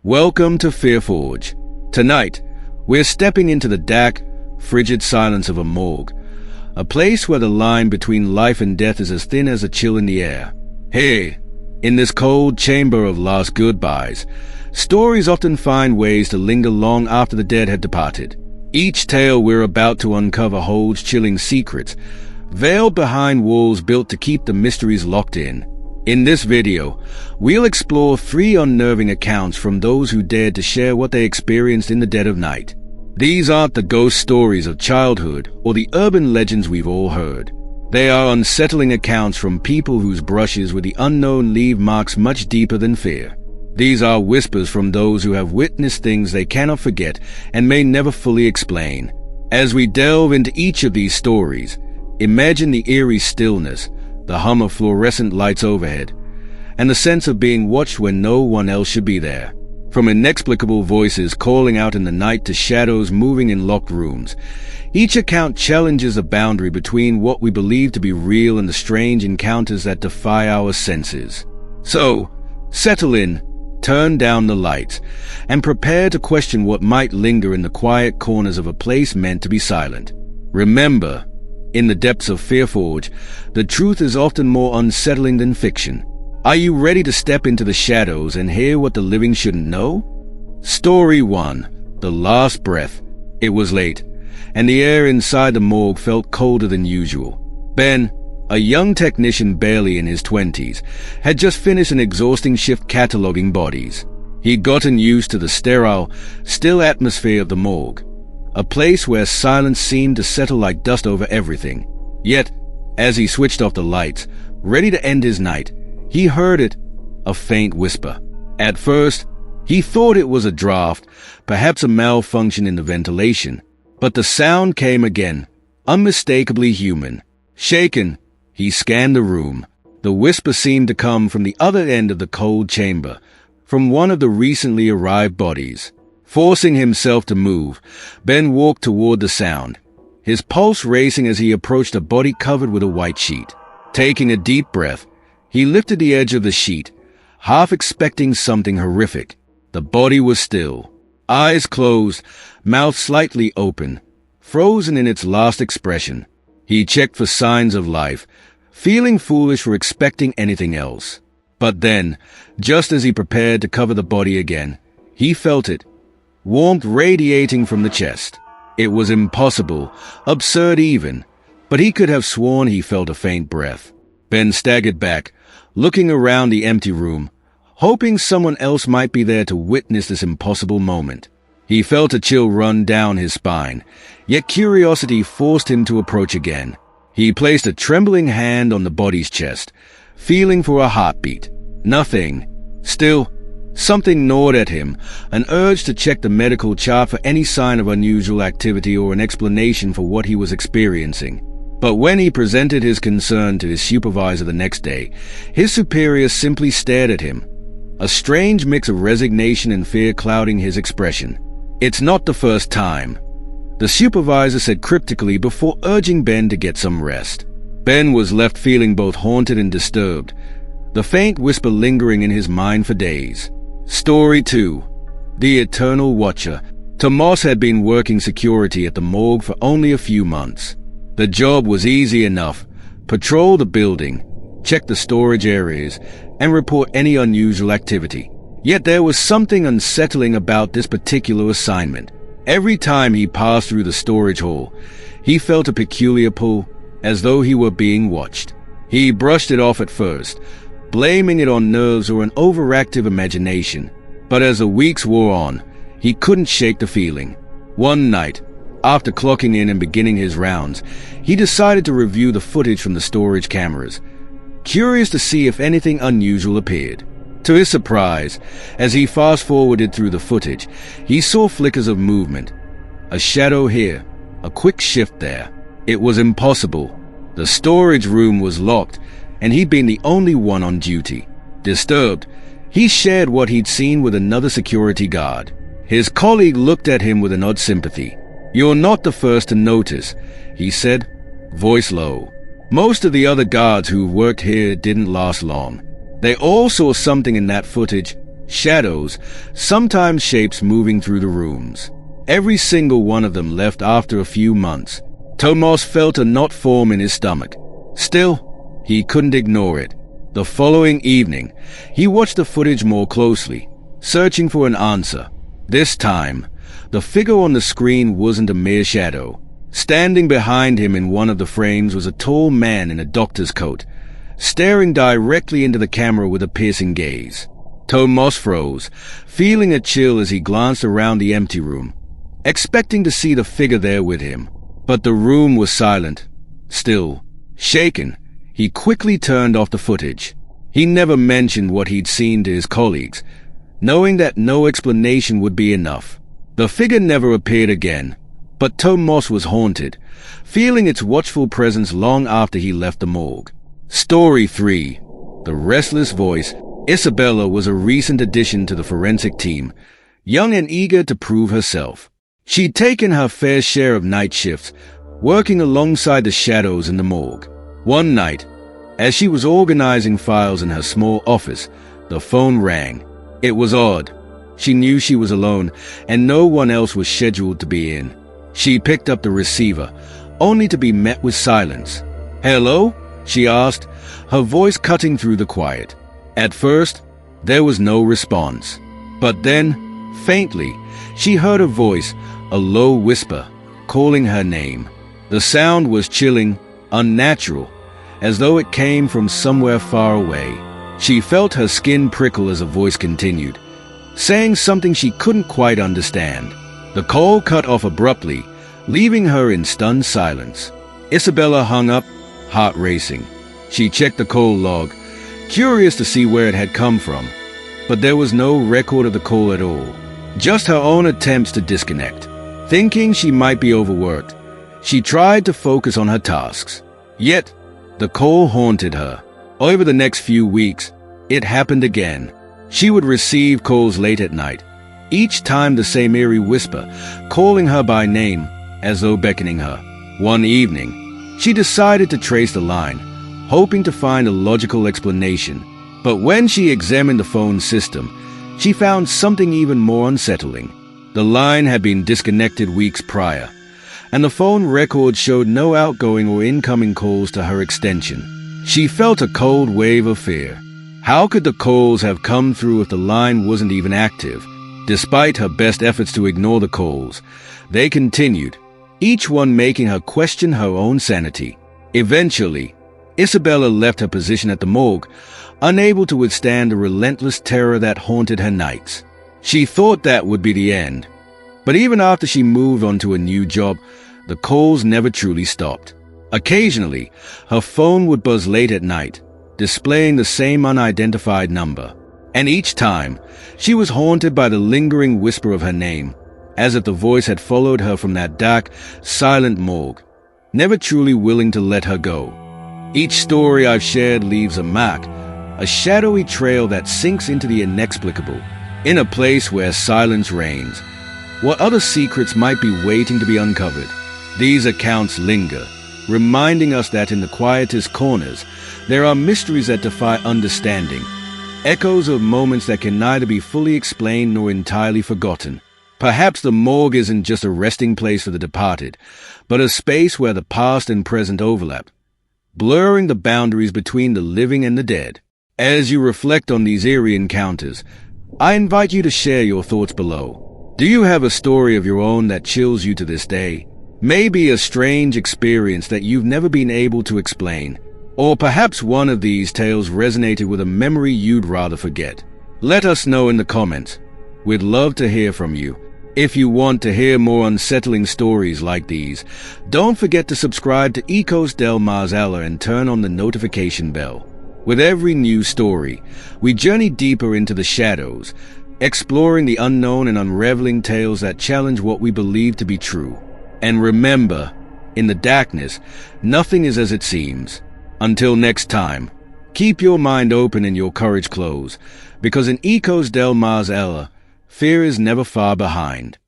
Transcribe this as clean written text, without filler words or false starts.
Welcome to Fearforge. Tonight, we're stepping into the dark, frigid silence of a morgue, a place where the line between life and death is as thin as a chill in the air. Here, in this cold chamber of last goodbyes, stories often find ways to linger long after the dead have departed. Each tale we're about to uncover holds chilling secrets, veiled behind walls built to keep the mysteries locked in. In this video, we'll explore 3 unnerving accounts from those who dared to share what they experienced in the dead of night. These aren't the ghost stories of childhood or the urban legends we've all heard. They are unsettling accounts from people whose brushes with the unknown leave marks much deeper than fear. These are whispers from those who have witnessed things they cannot forget and may never fully explain. As we delve into each of these stories, imagine the eerie stillness, the hum of fluorescent lights overhead, and the sense of being watched when no one else should be there. From inexplicable voices calling out in the night to shadows moving in locked rooms, each account challenges the boundary between what we believe to be real and the strange encounters that defy our senses. So, settle in, turn down the lights, and prepare to question what might linger in the quiet corners of a place meant to be silent. Remember, in the depths of Fearforge, the truth is often more unsettling than fiction. Are you ready to step into the shadows and hear what the living shouldn't know? Story 1. The Last Breath. It was late, and the air inside the morgue felt colder than usual. Ben, a young technician barely in his 20s, had just finished an exhausting shift cataloging bodies. He'd gotten used to the sterile, still atmosphere of the morgue, a place where silence seemed to settle like dust over everything. Yet, as he switched off the lights, ready to end his night, he heard it, a faint whisper. At first, he thought it was a draft, perhaps a malfunction in the ventilation. But the sound came again, unmistakably human. Shaken, he scanned the room. The whisper seemed to come from the other end of the cold chamber, from one of the recently arrived bodies. Forcing himself to move, Ben walked toward the sound, his pulse racing as he approached a body covered with a white sheet. Taking a deep breath, he lifted the edge of the sheet, half expecting something horrific. The body was still, eyes closed, mouth slightly open, frozen in its last expression. He checked for signs of life, feeling foolish for expecting anything else. But then, just as he prepared to cover the body again, he felt it, warmth radiating from the chest. It was impossible, absurd even, but he could have sworn he felt a faint breath. Ben staggered back, looking around the empty room, hoping someone else might be there to witness this impossible moment. He felt a chill run down his spine, yet curiosity forced him to approach again. He placed a trembling hand on the body's chest, feeling for a heartbeat. Nothing. Still, something gnawed at him, an urge to check the medical chart for any sign of unusual activity or an explanation for what he was experiencing. But when he presented his concern to his supervisor the next day, his superior simply stared at him, a strange mix of resignation and fear clouding his expression. "It's not the first time," the supervisor said cryptically before urging Ben to get some rest. Ben was left feeling both haunted and disturbed, the faint whisper lingering in his mind for days. Story 2. The Eternal Watcher. Tomas had been working security at the morgue for only a few months. The job was easy enough: patrol the building, check the storage areas, and report any unusual activity. Yet there was something unsettling about this particular assignment. Every time he passed through the storage hall, he felt a peculiar pull, as though he were being watched. He brushed it off at first, blaming it on nerves or an overactive imagination. But as the weeks wore on, he couldn't shake the feeling. One night, after clocking in and beginning his rounds, he decided to review the footage from the storage cameras, curious to see if anything unusual appeared. To his surprise, as he fast-forwarded through the footage, he saw flickers of movement. A shadow here, a quick shift there. It was impossible. The storage room was locked, and he'd been the only one on duty. Disturbed, he shared what he'd seen with another security guard. His colleague looked at him with an odd sympathy. "You're not the first to notice," he said, voice low. "Most of the other guards who worked here didn't last long. They all saw something in that footage, shadows, sometimes shapes moving through the rooms. Every single one of them left after a few months. Tomas felt a knot form in his stomach. Still, he couldn't ignore it. The following evening, he watched the footage more closely, searching for an answer. This time, the figure on the screen wasn't a mere shadow. Standing behind him in one of the frames was a tall man in a doctor's coat, staring directly into the camera with a piercing gaze. Tomas froze, feeling a chill as he glanced around the empty room, expecting to see the figure there with him. But the room was silent, still. Shaken, he quickly turned off the footage. He never mentioned what he'd seen to his colleagues, knowing that no explanation would be enough. The figure never appeared again, but Tomas was haunted, feeling its watchful presence long after he left the morgue. Story 3. The Restless Voice. Isabella was a recent addition to the forensic team, young and eager to prove herself. She'd taken her fair share of night shifts, working alongside the shadows in the morgue. One night, as she was organizing files in her small office, the phone rang. It was odd. She knew she was alone, and no one else was scheduled to be in. She picked up the receiver, only to be met with silence. "Hello?" she asked, her voice cutting through the quiet. At first, there was no response. But then, faintly, she heard a voice, a low whisper, calling her name. The sound was chilling, unnatural, as though it came from somewhere far away. She felt her skin prickle as the voice continued, saying something she couldn't quite understand. The call cut off abruptly, leaving her in stunned silence. Isabella hung up, heart racing. She checked the call log, curious to see where it had come from, but there was no record of the call at all. Just her own attempts to disconnect. Thinking she might be overworked, she tried to focus on her tasks. Yet, the call haunted her. Over the next few weeks, it happened again. She would receive calls late at night, each time the same eerie whisper, calling her by name, as though beckoning her. One evening, she decided to trace the line, hoping to find a logical explanation. But when she examined the phone system, she found something even more unsettling. The line had been disconnected weeks prior, and the phone record showed no outgoing or incoming calls to her extension. She felt a cold wave of fear. How could the calls have come through if the line wasn't even active? Despite her best efforts to ignore the calls, they continued, each one making her question her own sanity. Eventually, Isabella left her position at the morgue, unable to withstand the relentless terror that haunted her nights. She thought that would be the end. But even after she moved on to a new job, the calls never truly stopped. Occasionally, her phone would buzz late at night, displaying the same unidentified number. And each time, she was haunted by the lingering whisper of her name, as if the voice had followed her from that dark, silent morgue, never truly willing to let her go. Each story I've shared leaves a mark, a shadowy trail that sinks into the inexplicable. In a place where silence reigns, what other secrets might be waiting to be uncovered? These accounts linger, reminding us that in the quietest corners, there are mysteries that defy understanding, echoes of moments that can neither be fully explained nor entirely forgotten. Perhaps the morgue isn't just a resting place for the departed, but a space where the past and present overlap, blurring the boundaries between the living and the dead. As you reflect on these eerie encounters, I invite you to share your thoughts below. Do you have a story of your own that chills you to this day? Maybe a strange experience that you've never been able to explain. Or perhaps one of these tales resonated with a memory you'd rather forget. Let us know in the comments. We'd love to hear from you. If you want to hear more unsettling stories like these, don't forget to subscribe to Ecos del Marzala and turn on the notification bell. With every new story, we journey deeper into the shadows, exploring the unknown and unraveling tales that challenge what we believe to be true. And remember, in the darkness, nothing is as it seems. Until next time, keep your mind open and your courage close, because in Ecos del Marzala, fear is never far behind.